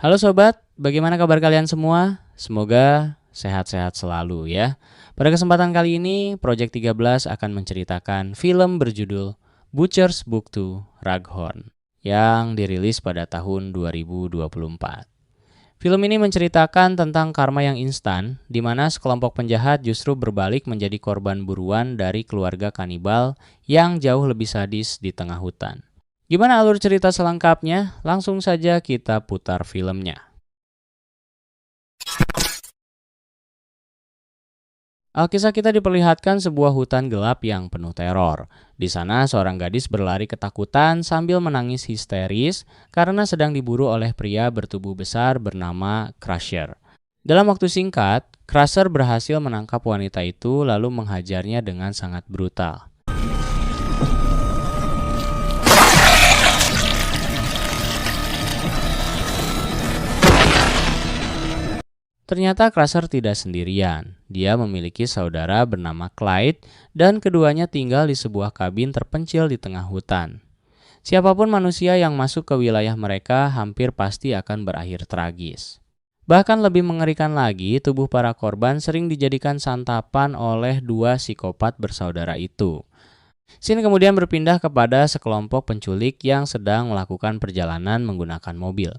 Halo sobat, bagaimana kabar kalian semua? Semoga sehat-sehat selalu ya. Pada kesempatan kali ini, Project 13 akan menceritakan film berjudul Butcher's Book 2 Raghorn yang dirilis pada tahun 2024. Film ini menceritakan tentang karma yang instan, di mana sekelompok penjahat justru berbalik menjadi korban buruan dari keluarga kanibal yang jauh lebih sadis di tengah hutan. Gimana alur cerita selengkapnya? Langsung saja kita putar filmnya. Alkisah kita diperlihatkan sebuah hutan gelap yang penuh teror. Di sana seorang gadis berlari ketakutan sambil menangis histeris karena sedang diburu oleh pria bertubuh besar bernama Crusher. Dalam waktu singkat, Crusher berhasil menangkap wanita itu lalu menghajarnya dengan sangat brutal. Ternyata Crusher tidak sendirian. Dia memiliki saudara bernama Clyde dan keduanya tinggal di sebuah kabin terpencil di tengah hutan. Siapapun manusia yang masuk ke wilayah mereka hampir pasti akan berakhir tragis. Bahkan lebih mengerikan lagi, tubuh para korban sering dijadikan santapan oleh dua psikopat bersaudara itu. Scene kemudian berpindah kepada sekelompok penculik yang sedang melakukan perjalanan menggunakan mobil.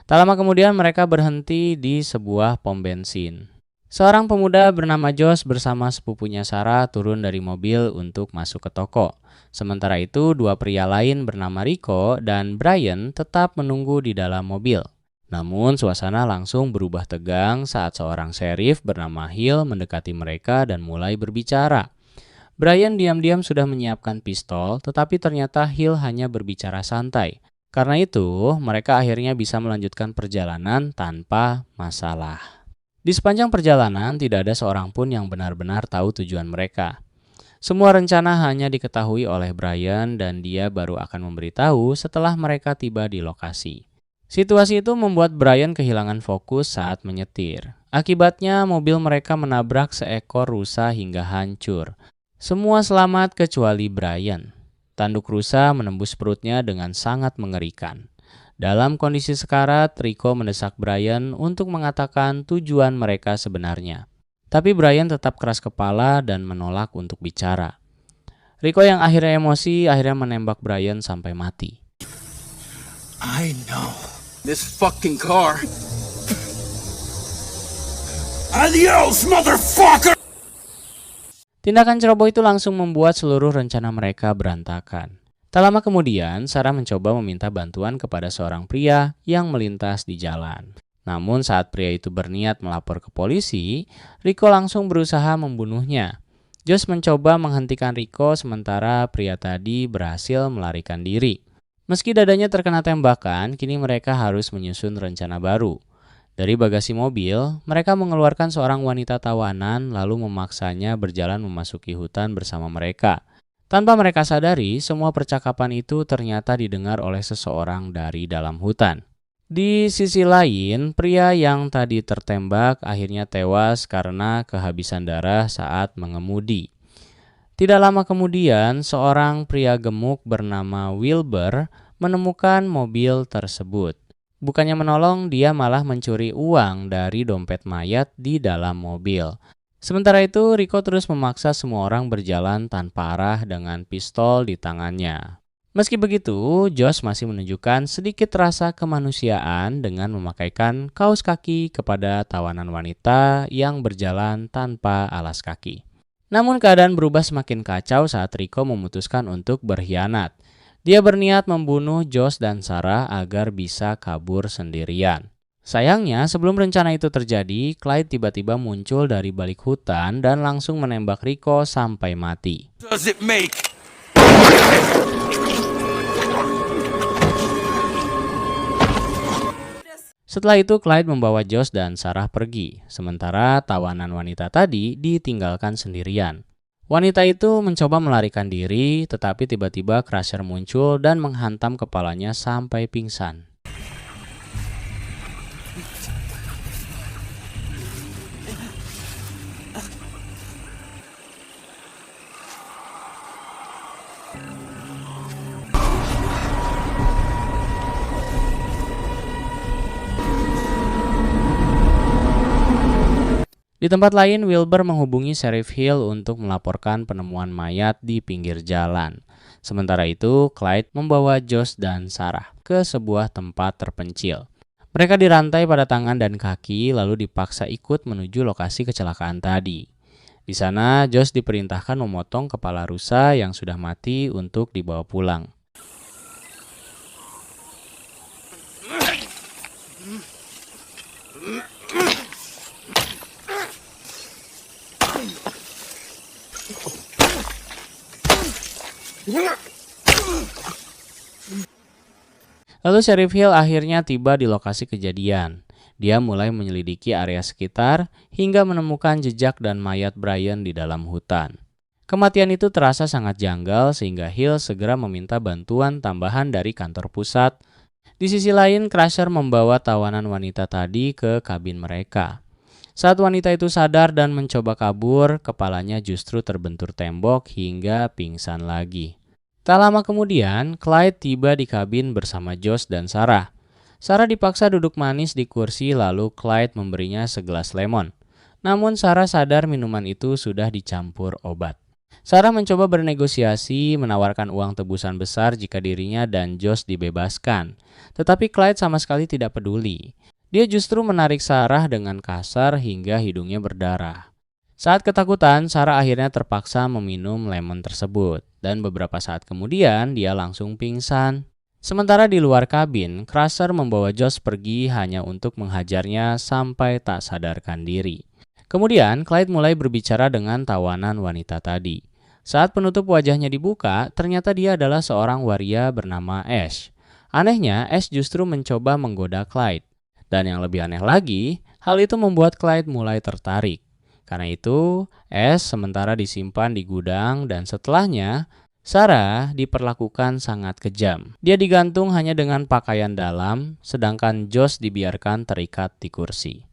Tak lama kemudian mereka berhenti di sebuah pom bensin. Seorang pemuda bernama Josh bersama sepupunya Sarah turun dari mobil untuk masuk ke toko. Sementara itu, dua pria lain bernama Rico dan Brian tetap menunggu di dalam mobil. Namun, suasana langsung berubah tegang saat seorang sheriff bernama Hill mendekati mereka dan mulai berbicara. Brian diam-diam sudah menyiapkan pistol, tetapi ternyata Hill hanya berbicara santai. Karena itu, mereka akhirnya bisa melanjutkan perjalanan tanpa masalah. Di sepanjang perjalanan, tidak ada seorang pun yang benar-benar tahu tujuan mereka. Semua rencana hanya diketahui oleh Brian dan dia baru akan memberitahu setelah mereka tiba di lokasi. Situasi itu membuat Brian kehilangan fokus saat menyetir. Akibatnya, mobil mereka menabrak seekor rusa hingga hancur. Semua selamat kecuali Brian. Tanduk rusa menembus perutnya dengan sangat mengerikan. Dalam kondisi sekarat, Rico mendesak Brian untuk mengatakan tujuan mereka sebenarnya. Tapi Brian tetap keras kepala dan menolak untuk bicara. Rico yang akhirnya emosi akhirnya menembak Brian sampai mati. I know this fucking car. Adios, motherfucker! Tindakan ceroboh itu langsung membuat seluruh rencana mereka berantakan. Tak lama kemudian, Sarah mencoba meminta bantuan kepada seorang pria yang melintas di jalan. Namun saat pria itu berniat melapor ke polisi, Rico langsung berusaha membunuhnya. Josh mencoba menghentikan Rico sementara pria tadi berhasil melarikan diri. Meski dadanya terkena tembakan, kini mereka harus menyusun rencana baru. Dari bagasi mobil, mereka mengeluarkan seorang wanita tawanan lalu memaksanya berjalan memasuki hutan bersama mereka. Tanpa mereka sadari, semua percakapan itu ternyata didengar oleh seseorang dari dalam hutan. Di sisi lain, pria yang tadi tertembak akhirnya tewas karena kehabisan darah saat mengemudi. Tidak lama kemudian, seorang pria gemuk bernama Wilbur menemukan mobil tersebut. Bukannya menolong, dia malah mencuri uang dari dompet mayat di dalam mobil. Sementara itu, Rico terus memaksa semua orang berjalan tanpa arah dengan pistol di tangannya. Meski begitu, Josh masih menunjukkan sedikit rasa kemanusiaan dengan memakaikan kaos kaki kepada tawanan wanita yang berjalan tanpa alas kaki. Namun keadaan berubah semakin kacau saat Rico memutuskan untuk berkhianat. Dia berniat membunuh Josh dan Sarah agar bisa kabur sendirian. Sayangnya, sebelum rencana itu terjadi, Clyde tiba-tiba muncul dari balik hutan dan langsung menembak Rico sampai mati. Does it make? Setelah itu, Clyde membawa Josh dan Sarah pergi, sementara tawanan wanita tadi ditinggalkan sendirian. Wanita itu mencoba melarikan diri, tetapi tiba-tiba Crusher muncul dan menghantam kepalanya sampai pingsan. Di tempat lain, Wilbur menghubungi Sheriff Hill untuk melaporkan penemuan mayat di pinggir jalan. Sementara itu, Clyde membawa Josh dan Sarah ke sebuah tempat terpencil. Mereka dirantai pada tangan dan kaki lalu dipaksa ikut menuju lokasi kecelakaan tadi. Di sana, Josh diperintahkan memotong kepala rusa yang sudah mati untuk dibawa pulang. Lalu Sheriff Hill akhirnya tiba di lokasi kejadian. Dia mulai menyelidiki area sekitar hingga menemukan jejak dan mayat Brian di dalam hutan. Kematian itu terasa sangat janggal sehingga Hill segera meminta bantuan tambahan dari kantor pusat. Di sisi lain, Crusher membawa tawanan wanita tadi ke kabin mereka. Saat wanita itu sadar dan mencoba kabur, kepalanya justru terbentur tembok hingga pingsan lagi. Tak lama kemudian, Clyde tiba di kabin bersama Josh dan Sarah. Sarah dipaksa duduk manis di kursi lalu Clyde memberinya segelas lemon. Namun Sarah sadar minuman itu sudah dicampur obat. Sarah mencoba bernegosiasi, menawarkan uang tebusan besar jika dirinya dan Josh dibebaskan. Tetapi Clyde sama sekali tidak peduli. Dia justru menarik Sarah dengan kasar hingga hidungnya berdarah. Saat ketakutan, Sarah akhirnya terpaksa meminum lemon tersebut. Dan beberapa saat kemudian, dia langsung pingsan. Sementara di luar kabin, Crusher membawa Josh pergi hanya untuk menghajarnya sampai tak sadarkan diri. Kemudian, Clyde mulai berbicara dengan tawanan wanita tadi. Saat penutup wajahnya dibuka, ternyata dia adalah seorang waria bernama Ash. Anehnya, Ash justru mencoba menggoda Clyde. Dan yang lebih aneh lagi, hal itu membuat Clyde mulai tertarik. Karena itu, Ash sementara disimpan di gudang dan setelahnya, Sarah diperlakukan sangat kejam. Dia digantung hanya dengan pakaian dalam, sedangkan Josh dibiarkan terikat di kursi.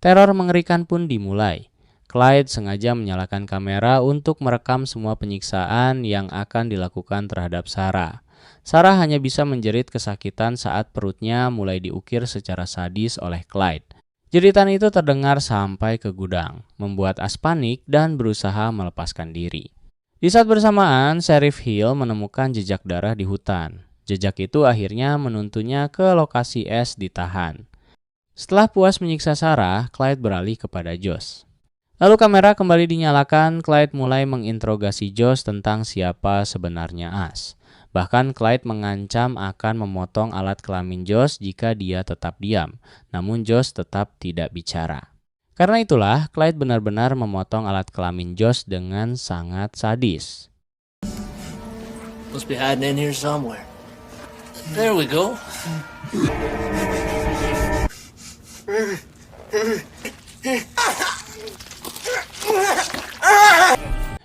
Teror mengerikan pun dimulai. Clyde sengaja menyalakan kamera untuk merekam semua penyiksaan yang akan dilakukan terhadap Sarah. Sarah hanya bisa menjerit kesakitan saat perutnya mulai diukir secara sadis oleh Clyde. Jeritan itu terdengar sampai ke gudang, membuat Ash panik dan berusaha melepaskan diri. Di saat bersamaan, Sheriff Hill menemukan jejak darah di hutan. Jejak itu akhirnya menuntunnya ke lokasi Ash ditahan. Setelah puas menyiksa Sarah, Clyde beralih kepada Josh. Lalu kamera kembali dinyalakan, Clyde mulai menginterogasi Josh tentang siapa sebenarnya Ash. Bahkan Clyde mengancam akan memotong alat kelamin Josh jika dia tetap diam, namun Josh tetap tidak bicara. Karena itulah, Clyde benar-benar memotong alat kelamin Josh dengan sangat sadis. Must be hiding in here somewhere. There we go.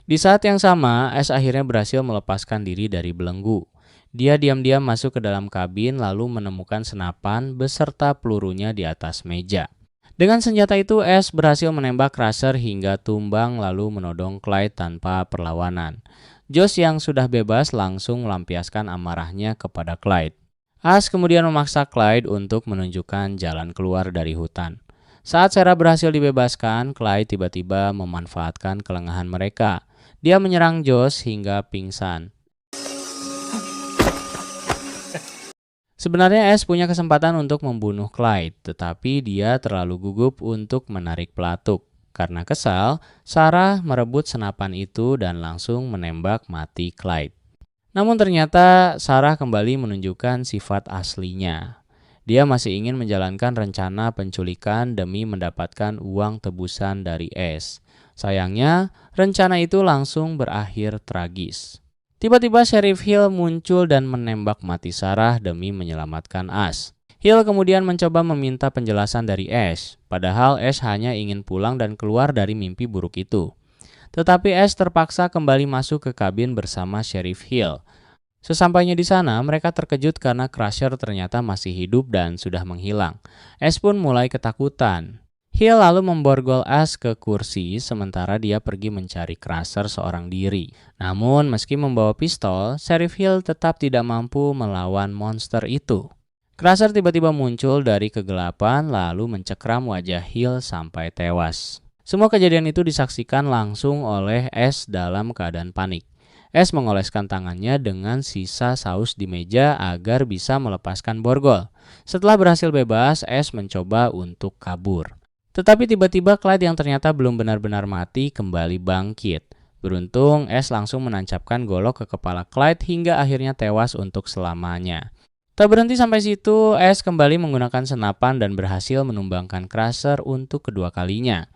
Di saat yang sama, Ash akhirnya berhasil melepaskan diri dari belenggu. Dia diam-diam masuk ke dalam kabin lalu menemukan senapan beserta pelurunya di atas meja. Dengan senjata itu, Ash berhasil menembak Crusher hingga tumbang lalu menodong Clyde tanpa perlawanan. Josh yang sudah bebas langsung melampiaskan amarahnya kepada Clyde. Ash kemudian memaksa Clyde untuk menunjukkan jalan keluar dari hutan. Saat Sarah berhasil dibebaskan, Clyde tiba-tiba memanfaatkan kelengahan mereka. Dia menyerang Josh hingga pingsan. Sebenarnya Ash punya kesempatan untuk membunuh Clyde, tetapi dia terlalu gugup untuk menarik pelatuk. Karena kesal, Sarah merebut senapan itu dan langsung menembak mati Clyde. Namun ternyata Sarah kembali menunjukkan sifat aslinya. Dia masih ingin menjalankan rencana penculikan demi mendapatkan uang tebusan dari Ash. Sayangnya, rencana itu langsung berakhir tragis. Tiba-tiba Sheriff Hill muncul dan menembak mati Sarah demi menyelamatkan Ash. Hill kemudian mencoba meminta penjelasan dari Ash, padahal Ash hanya ingin pulang dan keluar dari mimpi buruk itu. Tetapi Ash terpaksa kembali masuk ke kabin bersama Sheriff Hill. Sesampainya di sana, mereka terkejut karena Crusher ternyata masih hidup dan sudah menghilang. Ash pun mulai ketakutan. Hill lalu memborgol Ash ke kursi sementara dia pergi mencari Crusher seorang diri. Namun meski membawa pistol, Sheriff Hill tetap tidak mampu melawan monster itu. Crusher tiba-tiba muncul dari kegelapan lalu mencekram wajah Hill sampai tewas. Semua kejadian itu disaksikan langsung oleh Ash dalam keadaan panik. Ash mengoleskan tangannya dengan sisa saus di meja agar bisa melepaskan borgol. Setelah berhasil bebas, Ash mencoba untuk kabur. Tetapi tiba-tiba Clyde yang ternyata belum benar-benar mati kembali bangkit. Beruntung, Ash langsung menancapkan golok ke kepala Clyde hingga akhirnya tewas untuk selamanya. Tak berhenti sampai situ, Ash kembali menggunakan senapan dan berhasil menumbangkan Crusher untuk kedua kalinya.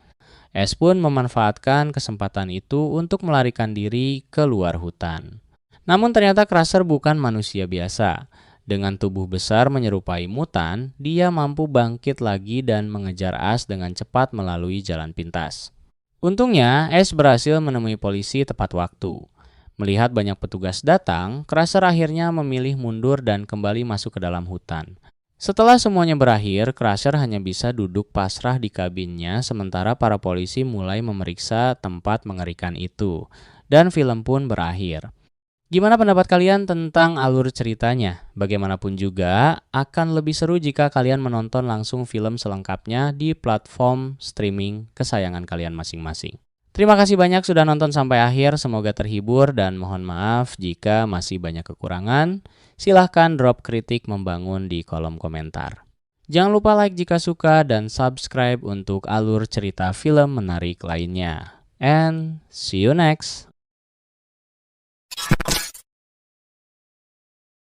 Ash pun memanfaatkan kesempatan itu untuk melarikan diri keluar hutan. Namun ternyata Crusher bukan manusia biasa. Dengan tubuh besar menyerupai mutan, dia mampu bangkit lagi dan mengejar Ash dengan cepat melalui jalan pintas. Untungnya, Ash berhasil menemui polisi tepat waktu. Melihat banyak petugas datang, Crusher akhirnya memilih mundur dan kembali masuk ke dalam hutan. Setelah semuanya berakhir, Crusher hanya bisa duduk pasrah di kabinnya sementara para polisi mulai memeriksa tempat mengerikan itu. Dan film pun berakhir. Gimana pendapat kalian tentang alur ceritanya? Bagaimanapun juga, akan lebih seru jika kalian menonton langsung film selengkapnya di platform streaming kesayangan kalian masing-masing. Terima kasih banyak sudah nonton sampai akhir, semoga terhibur dan mohon maaf jika masih banyak kekurangan. Silahkan drop kritik membangun di kolom komentar. Jangan lupa like jika suka dan subscribe untuk alur cerita film menarik lainnya. And see you next!